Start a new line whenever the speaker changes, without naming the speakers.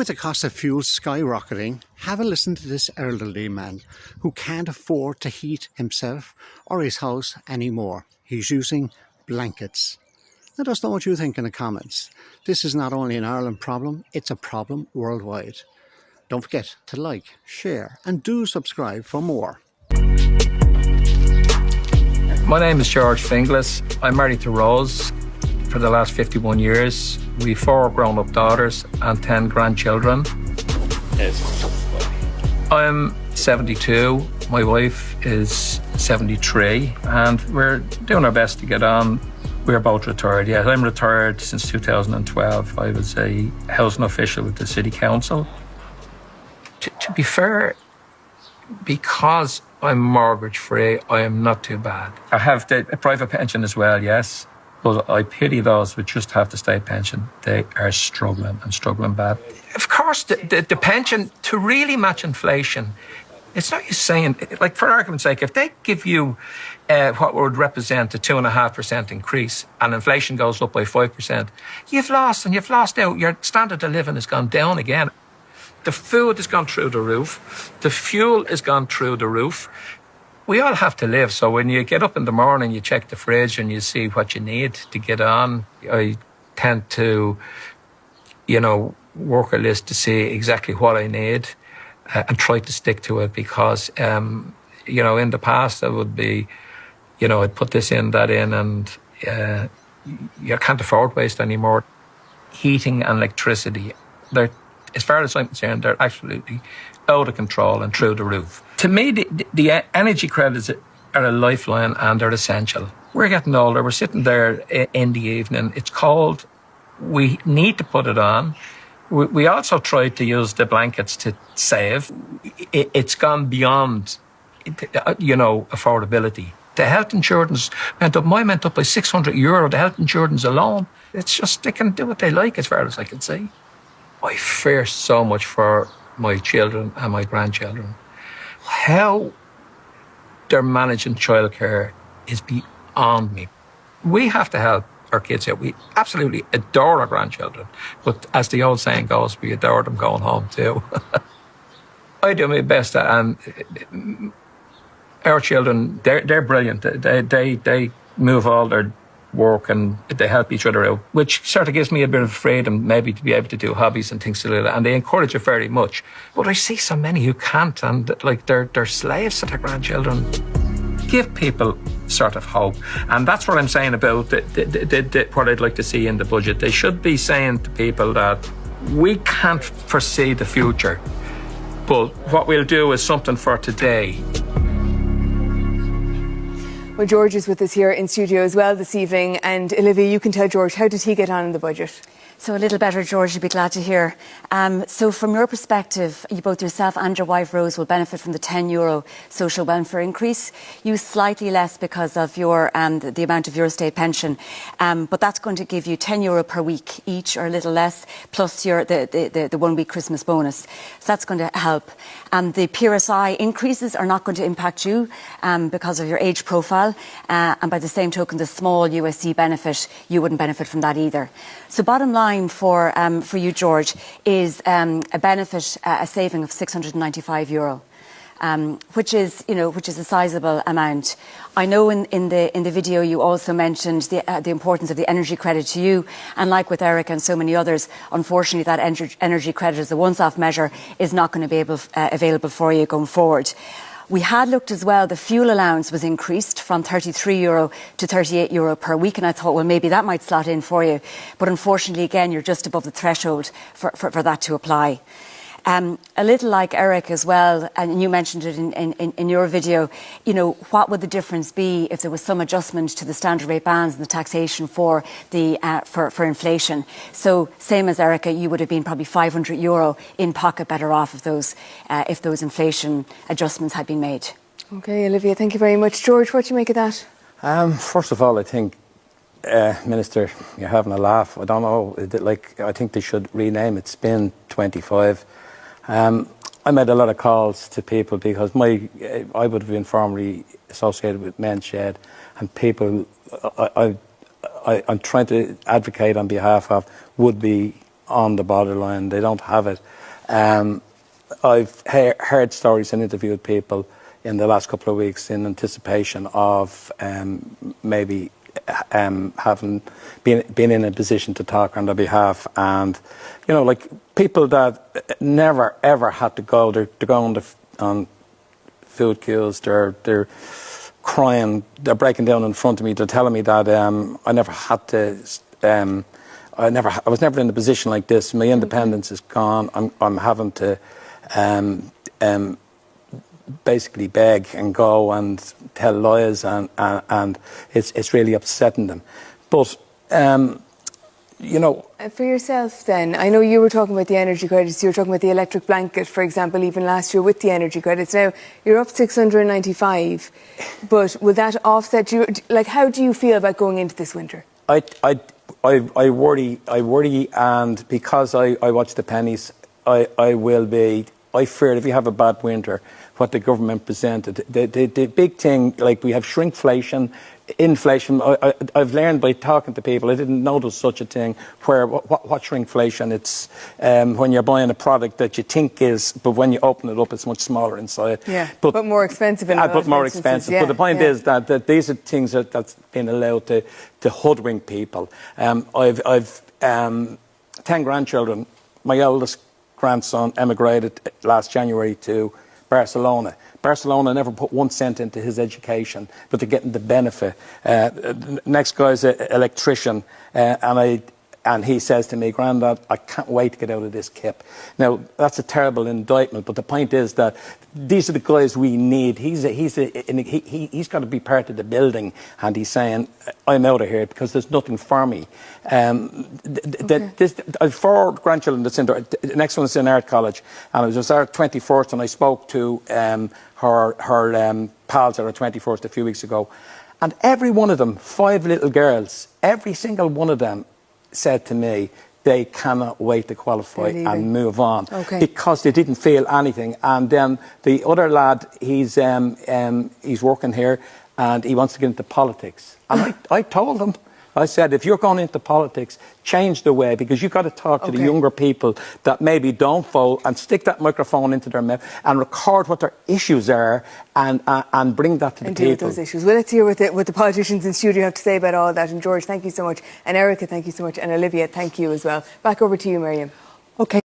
With the cost of fuel skyrocketing, have a listen to this elderly man who can't afford to heat himself or his house anymore. He's using blankets. Let us know what you think in the comments. This is not only an Ireland problem, it's a problem worldwide. Don't forget to like, share and do subscribe for more.
My name is George Finglas. I'm married to Rose for the last 51 years. We've 4 grown-up daughters and 10 grandchildren. I'm 72, my wife is 73, and we're doing our best to get on. We're both retired, yes. I'm retired since 2012. I was a housing official with the City Council. To be fair, because I'm mortgage-free, I am not too bad. I have a private pension as well, yes. But I pity those who just have the state pension. They are struggling and struggling bad. Of course, the pension, to really match inflation, it's not you saying, like for argument's sake, if they give you what would represent a 2.5% increase and inflation goes up by 5%, you've lost out. Your standard of living has gone down again. The food has gone through the roof. The fuel has gone through the roof. We all have to live, so when you get up in the morning, you check the fridge and you see what you need to get on. I tend to, work a list to see exactly what I need and try to stick to it because, in the past I would be, I'd put this in, that in, and you can't afford waste anymore. Heating and electricity, as far as I'm concerned, they're absolutely out of control and through the roof. To me, the energy credits are a lifeline and they're essential. We're getting older. We're sitting there in the evening. It's cold. We need to put it on. We also tried to use the blankets to save. It's gone beyond, affordability. The health insurance went up. Mine went up by €600. The health insurance alone. It's just they can do what they like as far as I can see. I fear so much for my children and my grandchildren. How they're managing childcare is beyond me. We have to help our kids out. We absolutely adore our grandchildren, but as the old saying goes, we adore them going home too. I do my best, and our children, they're brilliant. They move all their work and they help each other out, which sort of gives me a bit of freedom maybe to be able to do hobbies and things like that, and they encourage it very much. But I see so many who can't, and like they're slaves to their grandchildren. Give people sort of hope, and that's what I'm saying about what I'd like to see in the budget. They should be saying to people that we can't foresee the future, but what we'll do is something for today.
Well, George is with us here in studio as well this evening. And Olivia, you can tell George, how did he get on in the budget?
So a little better, George, you'd be glad to hear. So from your perspective, both yourself and your wife, Rose, will benefit from the €10 social welfare increase. You slightly less because of your the amount of your state pension. But that's going to give you €10 per week each, or a little less, plus the 1 week Christmas bonus. So that's going to help. The PRSI increases are not going to impact you because of your age profile. And by the same token, the small USC benefit, you wouldn't benefit from that either. So bottom line for you, George, is a benefit, a saving of €695, which is a sizable amount. I know in the video you also mentioned the importance of the energy credit to you, and like with Eric and so many others, unfortunately that energy credit as a once-off measure is not going to be available for you going forward. We had looked as well, the fuel allowance was increased from €33 to €38 per week, and I thought, well, maybe that might slot in for you. But unfortunately, again, you're just above the threshold for that to apply. A little like Eric as well, and you mentioned it in your video, what would the difference be if there was some adjustment to the standard rate bands and the taxation for inflation? So same as Erica, you would have been probably €500 in pocket better off if those inflation adjustments had been made.
Okay, Olivia, thank you very much. George, what do you make of that?
First of all, I think, Minister, you're having a laugh. I don't know, I think they should rename it Spin 25. I made a lot of calls to people because I would have been formerly associated with Men's Shed, and people I'm trying to advocate on behalf of would be on the borderline. They don't have it. I've heard stories and interviewed people in the last couple of weeks in anticipation of maybe having been in a position to talk on their behalf, and like people that never ever had to go. They're going on food queues. They're crying. They're breaking down in front of me. They're telling me that I never had to. I was never in a position like this. My independence is gone. I'm having to basically beg and go and tell lies, and it's really upsetting them. But
for yourself then, I know you were talking about the energy credits, you were talking about the electric blanket, for example, even last year with the energy credits. Now, you're up 695, but will that offset you? Like, how do you feel about going into this winter?
I worry, and because I watch the pennies, I fear if you have a bad winter, what the government presented, the big thing, like we have shrinkflation, inflation. I've learned by talking to people, I didn't know there was such a thing, where what shrinkflation, it's when you're buying a product that you think is, but when you open it up, it's much smaller inside.
Yeah, but more expensive.
But more expensive.
Yeah,
but the point is that these are things that's been allowed to hoodwink people. I've 10 grandchildren. My eldest grandson emigrated last January to Barcelona. Barcelona never put 1 cent into his education, but they're getting the benefit. Next guy's an electrician, and he says to me, "Grandad, I can't wait to get out of this kip." Now, that's a terrible indictment, but the point is that these are the guys we need. He's got to be part of the building, and he's saying, "I'm out of here because there's nothing for me." I've 4 grandchildren that's in there. The next one is in art college, and it was our 21st, and I spoke to her pals at her 21st a few weeks ago, and every one of them, 5 little girls, every single one of them said to me they cannot wait to qualify and move on because they didn't feel anything. And then the other lad, he's working here and he wants to get into politics. And I told him, I said, if you're going into politics, change the way, because you've got to talk to the younger people that maybe don't vote, and stick that microphone into their mouth and record what their issues are, and bring that to the people.
Deal with those issues. Well, let's hear what the politicians in studio have to say about all that. And George, thank you so much. And Erica, thank you so much. And Olivia, thank you as well. Back over to you, Miriam.
Okay.